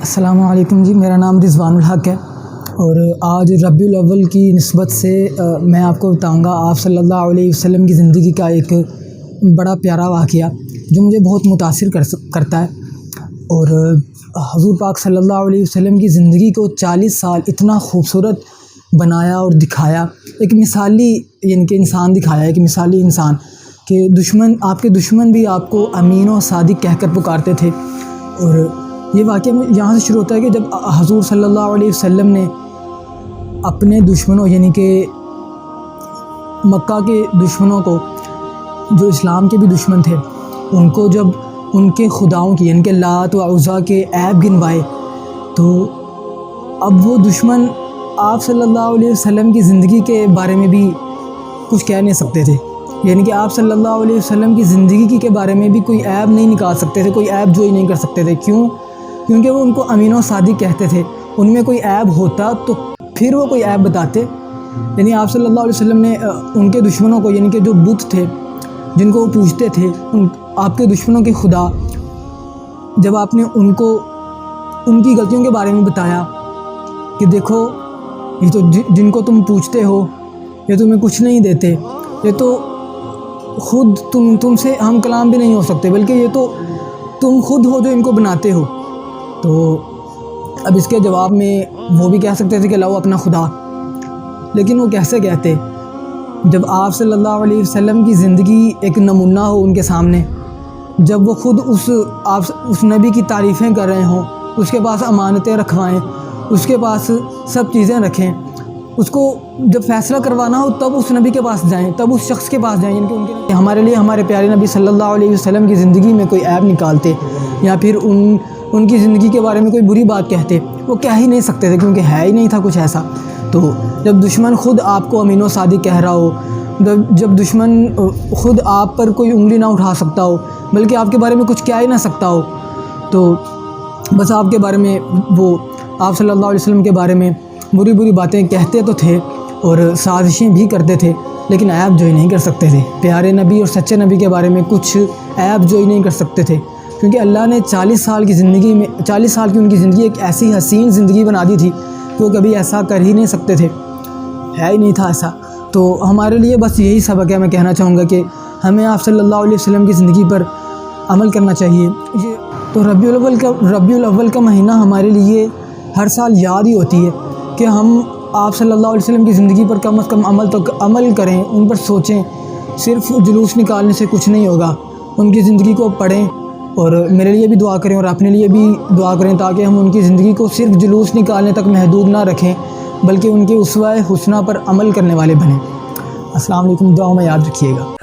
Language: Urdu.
السلام علیکم جی، میرا نام رضوان الحق ہے اور آج ربیع الاول کی نسبت سے میں آپ کو بتاؤں گا آپ صلی اللہ علیہ وسلم کی زندگی کا ایک بڑا پیارا واقعہ جو مجھے بہت متاثر کرتا ہے۔ اور حضور پاک صلی اللہ علیہ وسلم کی زندگی کو 40 سال اتنا خوبصورت بنایا اور دکھایا، ایک مثالی یعنی کہ انسان دکھایا، ایک مثالی انسان کہ آپ کے دشمن بھی آپ کو امین و صادق کہہ کر پکارتے تھے۔ اور یہ واقعہ یہاں سے شروع ہوتا ہے کہ جب حضور صلی اللہ علیہ وسلم نے اپنے دشمنوں یعنی کہ مکہ کے دشمنوں کو، جو اسلام کے بھی دشمن تھے، ان کو جب ان کے خداؤں کی یعنی کہ لات و عزیٰ کے عیب گنوائے، تو اب وہ دشمن آپ صلی اللہ علیہ وسلم کی زندگی کے بارے میں بھی کچھ کہہ نہیں سکتے تھے، یعنی کہ آپ صلی اللہ علیہ وسلم کی زندگی کے بارے میں بھی کوئی عیب نہیں نکال سکتے تھے، کوئی عیب جوئی نہیں کر سکتے تھے۔ کیونکہ وہ ان کو امین و صادق کہتے تھے، ان میں کوئی عیب ہوتا تو پھر وہ کوئی عیب بتاتے۔ یعنی آپ صلی اللہ علیہ وسلم نے ان کے دشمنوں کو، یعنی کہ جو بت تھے جن کو وہ پوجتے تھے، آپ کے دشمنوں کے خدا، جب آپ نے ان کو ان کی غلطیوں کے بارے میں بتایا کہ دیکھو یہ تو جن کو تم پوجتے ہو یہ تمہیں کچھ نہیں دیتے، یہ تو خود تم سے ہم کلام بھی نہیں ہو سکتے، بلکہ یہ تو تم خود ہو جو ان کو بناتے ہو۔ تو اب اس کے جواب میں وہ بھی کہہ سکتے تھے کہ لاؤ اپنا خدا، لیکن وہ کیسے کہتے جب آپ صلی اللہ علیہ وسلم کی زندگی ایک نمونہ ہو ان کے سامنے، جب وہ خود اس نبی کی تعریفیں کر رہے ہوں، اس کے پاس امانتیں رکھوائیں، اس کے پاس سب چیزیں رکھیں، اس کو جب فیصلہ کروانا ہو تب اس نبی کے پاس جائیں، تب اس شخص کے پاس جائیں، یعنی کہ ان کے ہمارے لیے ہمارے پیارے نبی صلی اللہ علیہ وسلم کی زندگی میں کوئی عیب نکالتے یا پھر ان کی زندگی کے بارے میں کوئی بری بات کہتے، وہ کہہ ہی نہیں سکتے تھے کیونکہ ہے ہی نہیں تھا کچھ ایسا۔ تو جب دشمن خود آپ کو امین و صادق کہہ رہا ہو، جب دشمن خود آپ پر کوئی انگلی نہ اٹھا سکتا ہو بلکہ آپ کے بارے میں کچھ کہہ ہی نہ سکتا ہو، تو بس آپ کے بارے میں وہ آپ صلی اللہ علیہ وسلم کے بارے میں بری باتیں کہتے تو تھے اور سازشیں بھی کرتے تھے، لیکن عیب جوئی نہیں کر سکتے تھے۔ پیارے نبی اور سچے نبی کے بارے میں کچھ عیب جوئی نہیں کر سکتے تھے، کیونکہ اللہ نے 40 سال کی ان کی زندگی ایک ایسی حسین زندگی بنا دی تھی کہ وہ کبھی ایسا کر ہی نہیں سکتے تھے، ہے ہی نہیں تھا ایسا۔ تو ہمارے لیے بس یہی سبق ہے، میں کہنا چاہوں گا کہ ہمیں آپ صلی اللہ علیہ وسلم کی زندگی پر عمل کرنا چاہیے۔ تو ربیع الاول کا مہینہ ہمارے لیے ہر سال یاد ہی ہوتی ہے کہ ہم آپ صلی اللہ علیہ وسلم کی زندگی پر کم از کم عمل کریں، ان پر سوچیں۔ صرف جلوس نکالنے سے کچھ نہیں ہوگا، ان کی زندگی کو پڑھیں اور میرے لیے بھی دعا کریں اور اپنے لیے بھی دعا کریں، تاکہ ہم ان کی زندگی کو صرف جلوس نکالنے تک محدود نہ رکھیں بلکہ ان کے اسوہ حسنہ پر عمل کرنے والے بنیں۔ السلام علیکم، دعاؤں میں یاد رکھیے گا۔